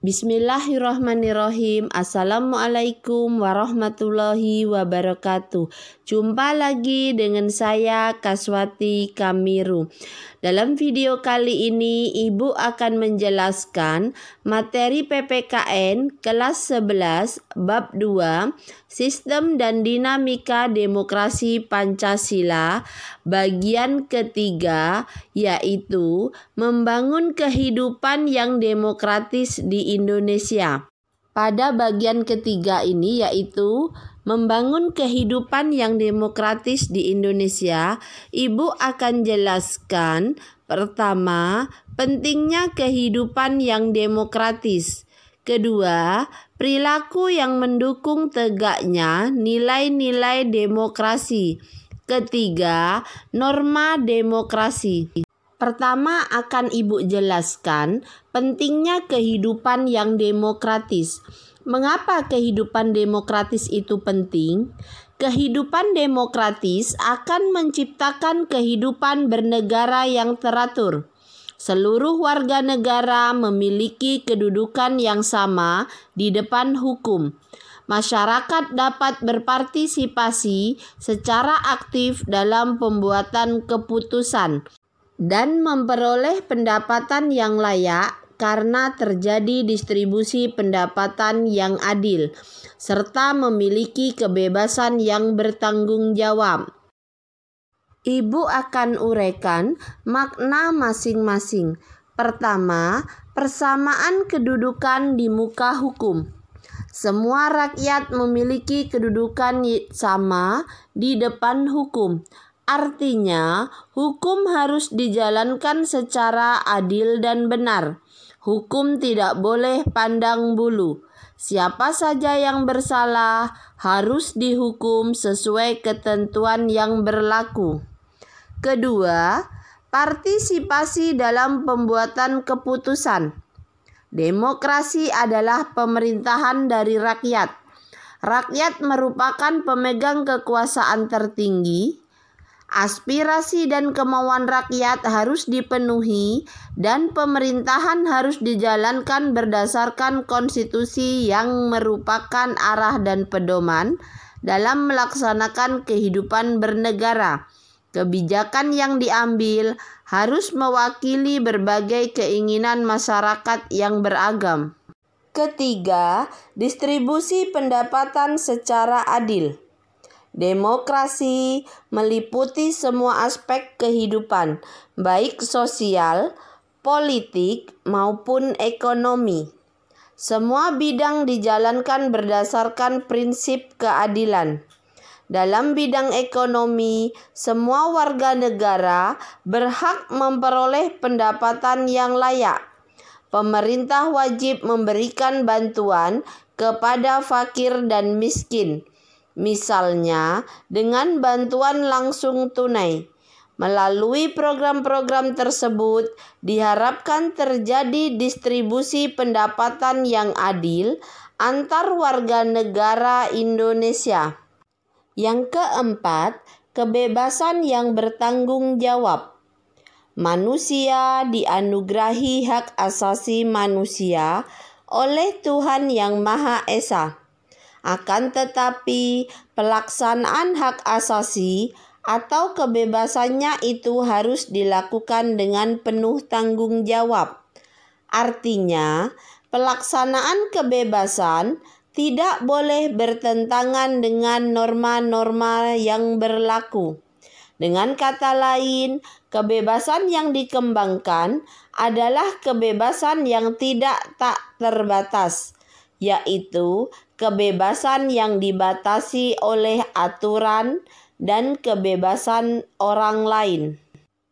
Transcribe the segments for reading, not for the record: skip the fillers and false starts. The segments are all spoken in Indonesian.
Bismillahirrahmanirrahim. Assalamualaikum warahmatullahi wabarakatuh. Jumpa lagi dengan saya Kaswati Kamiru. Dalam video kali ini Ibu akan menjelaskan materi PPKN kelas 11 bab 2 Sistem dan Dinamika Demokrasi Pancasila bagian ketiga, yaitu membangun kehidupan yang demokratis di Indonesia. Pada bagian ketiga ini, yaitu membangun kehidupan yang demokratis di Indonesia, Ibu akan jelaskan pertama, pentingnya kehidupan yang demokratis. Kedua, perilaku yang mendukung tegaknya nilai-nilai demokrasi. Ketiga, norma demokrasi. Pertama akan Ibu jelaskan pentingnya kehidupan yang demokratis. Mengapa kehidupan demokratis itu penting? Kehidupan demokratis akan menciptakan kehidupan bernegara yang teratur. Seluruh warga negara memiliki kedudukan yang sama di depan hukum. Masyarakat dapat berpartisipasi secara aktif dalam pembuatan keputusan dan memperoleh pendapatan yang layak karena terjadi distribusi pendapatan yang adil, serta memiliki kebebasan yang bertanggung jawab. Ibu akan uraikan makna masing-masing. Pertama, persamaan kedudukan di muka hukum. Semua rakyat memiliki kedudukan sama di depan hukum. Artinya, hukum harus dijalankan secara adil dan benar. Hukum tidak boleh pandang bulu. Siapa saja yang bersalah harus dihukum sesuai ketentuan yang berlaku. Kedua, partisipasi dalam pembuatan keputusan. Demokrasi adalah pemerintahan dari rakyat. Rakyat merupakan pemegang kekuasaan tertinggi. Aspirasi dan kemauan rakyat harus dipenuhi dan pemerintahan harus dijalankan berdasarkan konstitusi yang merupakan arah dan pedoman dalam melaksanakan kehidupan bernegara. Kebijakan yang diambil harus mewakili berbagai keinginan masyarakat yang beragam. Ketiga, distribusi pendapatan secara adil. Demokrasi meliputi semua aspek kehidupan, baik sosial, politik, maupun ekonomi. Semua bidang dijalankan berdasarkan prinsip keadilan. Dalam bidang ekonomi, semua warga negara berhak memperoleh pendapatan yang layak. Pemerintah wajib memberikan bantuan kepada fakir dan miskin. Misalnya, dengan bantuan langsung tunai. Melalui program-program tersebut, diharapkan terjadi distribusi pendapatan yang adil antar warga negara Indonesia. Yang keempat, kebebasan yang bertanggung jawab. Manusia dianugerahi hak asasi manusia oleh Tuhan Yang Maha Esa. Akan tetapi, pelaksanaan hak asasi atau kebebasannya itu harus dilakukan dengan penuh tanggung jawab. Artinya, pelaksanaan kebebasan tidak boleh bertentangan dengan norma-norma yang berlaku. Dengan kata lain, kebebasan yang dikembangkan adalah kebebasan yang tidak tak terbatas, yaitu kebebasan yang dibatasi oleh aturan dan kebebasan orang lain.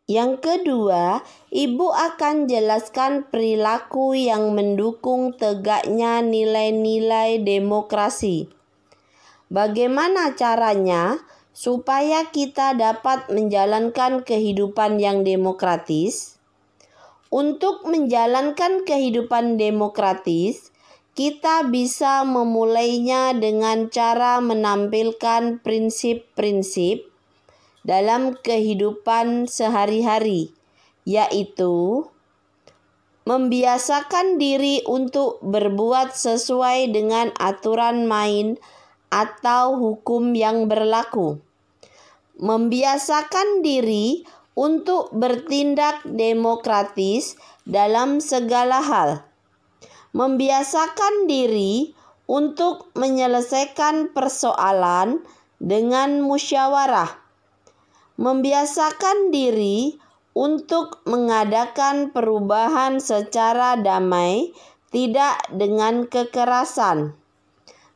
Yang kedua, Ibu akan jelaskan perilaku yang mendukung tegaknya nilai-nilai demokrasi. Bagaimana caranya supaya kita dapat menjalankan kehidupan yang demokratis? Untuk menjalankan kehidupan demokratis, kita bisa memulainya dengan cara menampilkan prinsip-prinsip dalam kehidupan sehari-hari, yaitu membiasakan diri untuk berbuat sesuai dengan aturan main atau hukum yang berlaku, membiasakan diri untuk bertindak demokratis dalam segala hal, membiasakan diri untuk menyelesaikan persoalan dengan musyawarah, membiasakan diri untuk mengadakan perubahan secara damai, tidak dengan kekerasan,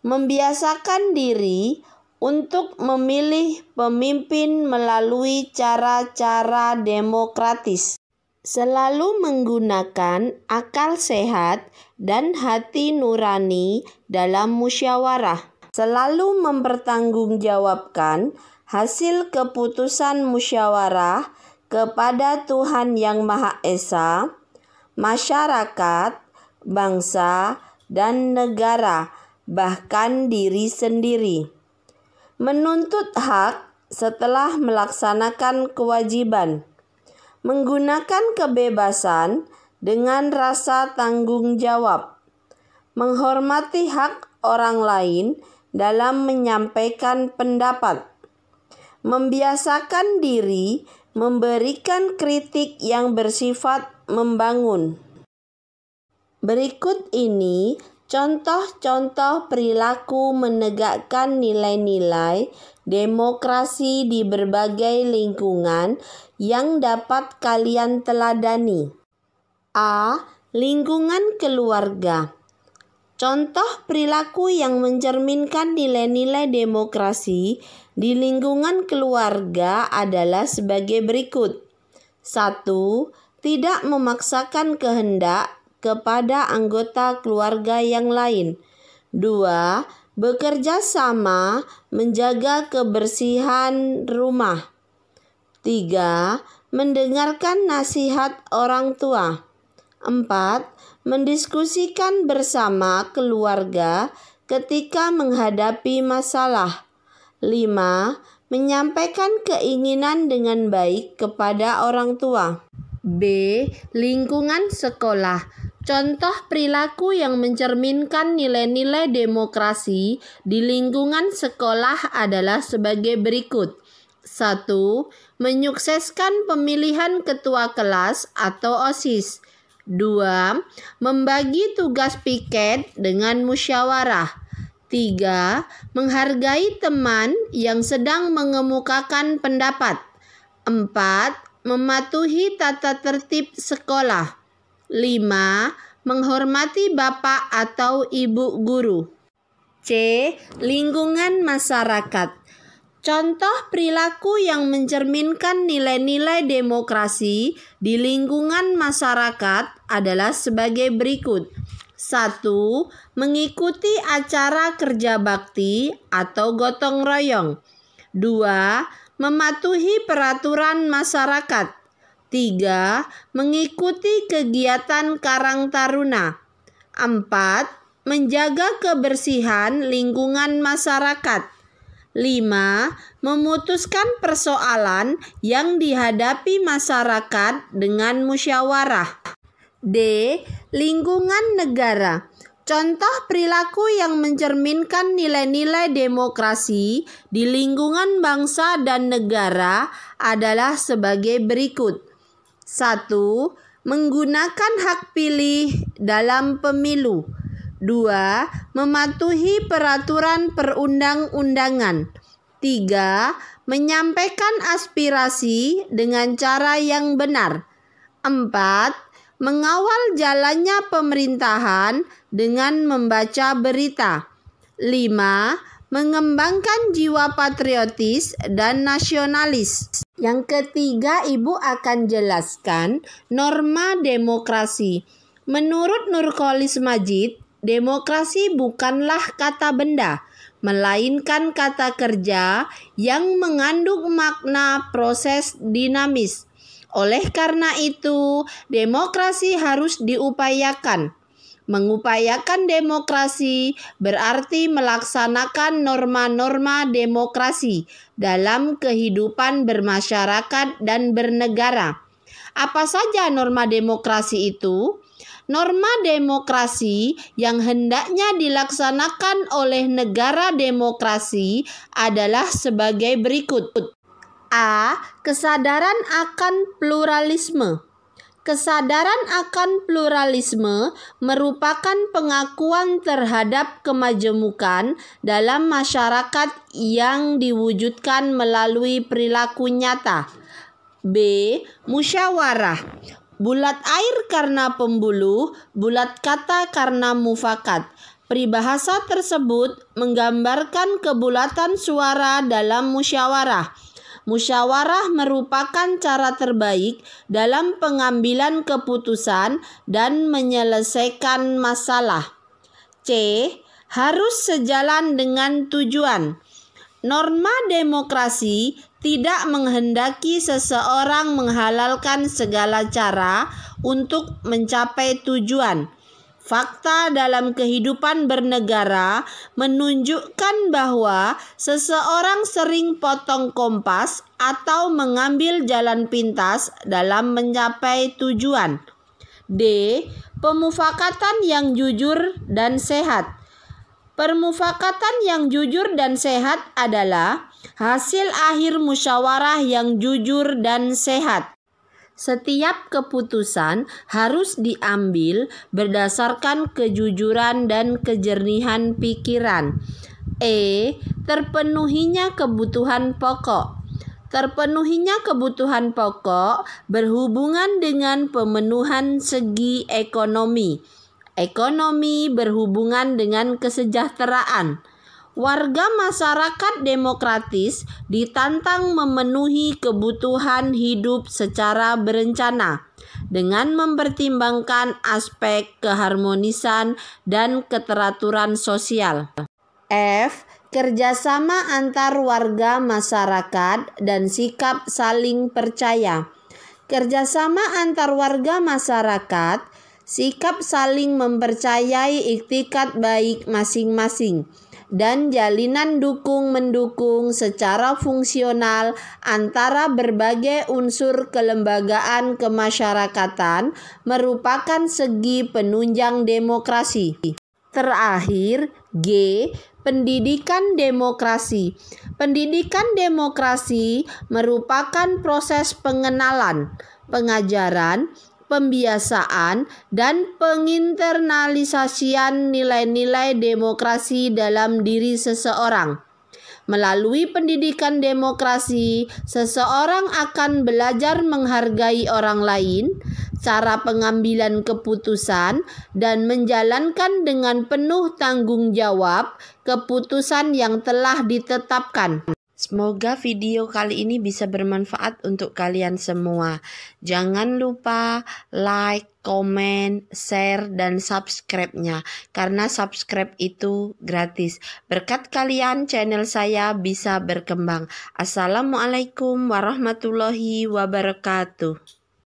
membiasakan diri untuk memilih pemimpin melalui cara-cara demokratis, selalu menggunakan akal sehat dan hati nurani dalam musyawarah, selalu mempertanggungjawabkan hasil keputusan musyawarah kepada Tuhan Yang Maha Esa, masyarakat, bangsa, dan negara, bahkan diri sendiri. Menuntut hak setelah melaksanakan kewajiban, menggunakan kebebasan dengan rasa tanggung jawab, menghormati hak orang lain dalam menyampaikan pendapat, membiasakan diri memberikan kritik yang bersifat membangun. Berikut ini contoh-contoh perilaku menegakkan nilai-nilai demokrasi di berbagai lingkungan yang dapat kalian teladani. A. Lingkungan keluarga. Contoh perilaku yang mencerminkan nilai-nilai demokrasi di lingkungan keluarga adalah sebagai berikut. 1. Tidak memaksakan kehendak kepada anggota keluarga yang lain. 2. Bekerja sama menjaga kebersihan rumah. 3. Mendengarkan nasihat orang tua. 4. Mendiskusikan bersama keluarga ketika menghadapi masalah. 5. Menyampaikan keinginan dengan baik kepada orang tua. B. Lingkungan sekolah. Contoh perilaku yang mencerminkan nilai-nilai demokrasi di lingkungan sekolah adalah sebagai berikut. 1. Menyukseskan pemilihan ketua kelas atau OSIS. 2. Membagi tugas piket dengan musyawarah. 3. Menghargai teman yang sedang mengemukakan pendapat. 4. Mematuhi tata tertib sekolah. 5. Menghormati bapak atau ibu guru. C. Lingkungan masyarakat. Contoh perilaku yang mencerminkan nilai-nilai demokrasi di lingkungan masyarakat adalah sebagai berikut. 1. Mengikuti acara kerja bakti atau gotong royong. 2. Mematuhi peraturan masyarakat. 3. Mengikuti kegiatan Karang Taruna. 4. Menjaga kebersihan lingkungan masyarakat. 5. Memutuskan persoalan yang dihadapi masyarakat dengan musyawarah. D. Lingkungan negara. Contoh perilaku yang mencerminkan nilai-nilai demokrasi di lingkungan bangsa dan negara adalah sebagai berikut. 1. Menggunakan hak pilih dalam pemilu. 2. Mematuhi peraturan perundang-undangan. 3. Menyampaikan aspirasi dengan cara yang benar. 4. Mengawal jalannya pemerintahan dengan membaca berita. 5. Mengembangkan jiwa patriotis dan nasionalis. Yang ketiga, Ibu akan jelaskan norma demokrasi. Menurut Nurcholish Madjid, demokrasi bukanlah kata benda, melainkan kata kerja yang mengandung makna proses dinamis. Oleh karena itu, demokrasi harus diupayakan. Mengupayakan demokrasi berarti melaksanakan norma-norma demokrasi dalam kehidupan bermasyarakat dan bernegara. Apa saja norma demokrasi itu? Norma demokrasi yang hendaknya dilaksanakan oleh negara demokrasi adalah sebagai berikut. A. Kesadaran akan pluralisme. Kesadaran akan pluralisme merupakan pengakuan terhadap kemajemukan dalam masyarakat yang diwujudkan melalui perilaku nyata. B. Musyawarah. Bulat air karena pembuluh, bulat kata karena mufakat. Peribahasa tersebut menggambarkan kebulatan suara dalam musyawarah. Musyawarah merupakan cara terbaik dalam pengambilan keputusan dan menyelesaikan masalah. C. Harus sejalan dengan tujuan. Norma demokrasi tidak menghendaki seseorang menghalalkan segala cara untuk mencapai tujuan. Fakta dalam kehidupan bernegara menunjukkan bahwa seseorang sering potong kompas atau mengambil jalan pintas dalam mencapai tujuan. D. Pemufakatan yang jujur dan sehat. Permufakatan yang jujur dan sehat adalah hasil akhir musyawarah yang jujur dan sehat. Setiap keputusan harus diambil berdasarkan kejujuran dan kejernihan pikiran. E. Terpenuhinya kebutuhan pokok. Terpenuhinya kebutuhan pokok berhubungan dengan pemenuhan segi ekonomi. Ekonomi berhubungan dengan kesejahteraan. Warga masyarakat demokratis ditantang memenuhi kebutuhan hidup secara berencana dengan mempertimbangkan aspek keharmonisan dan keteraturan sosial. F. Kerjasama antar warga masyarakat dan sikap saling percaya. Kerjasama antar warga masyarakat, sikap saling mempercayai iktikat baik masing-masing, dan jalinan dukung-mendukung secara fungsional antara berbagai unsur kelembagaan kemasyarakatan merupakan segi penunjang demokrasi. Terakhir, G. Pendidikan demokrasi. Pendidikan demokrasi merupakan proses pengenalan, pengajaran, pembiasaan, dan penginternalisasian nilai-nilai demokrasi dalam diri seseorang. Melalui pendidikan demokrasi, seseorang akan belajar menghargai orang lain, cara pengambilan keputusan, dan menjalankan dengan penuh tanggung jawab keputusan yang telah ditetapkan. Semoga video kali ini bisa bermanfaat untuk kalian semua. Jangan lupa like, komen, share, dan subscribe-nya. Karena subscribe itu gratis. Berkat kalian channel saya bisa berkembang. Assalamualaikum warahmatullahi wabarakatuh.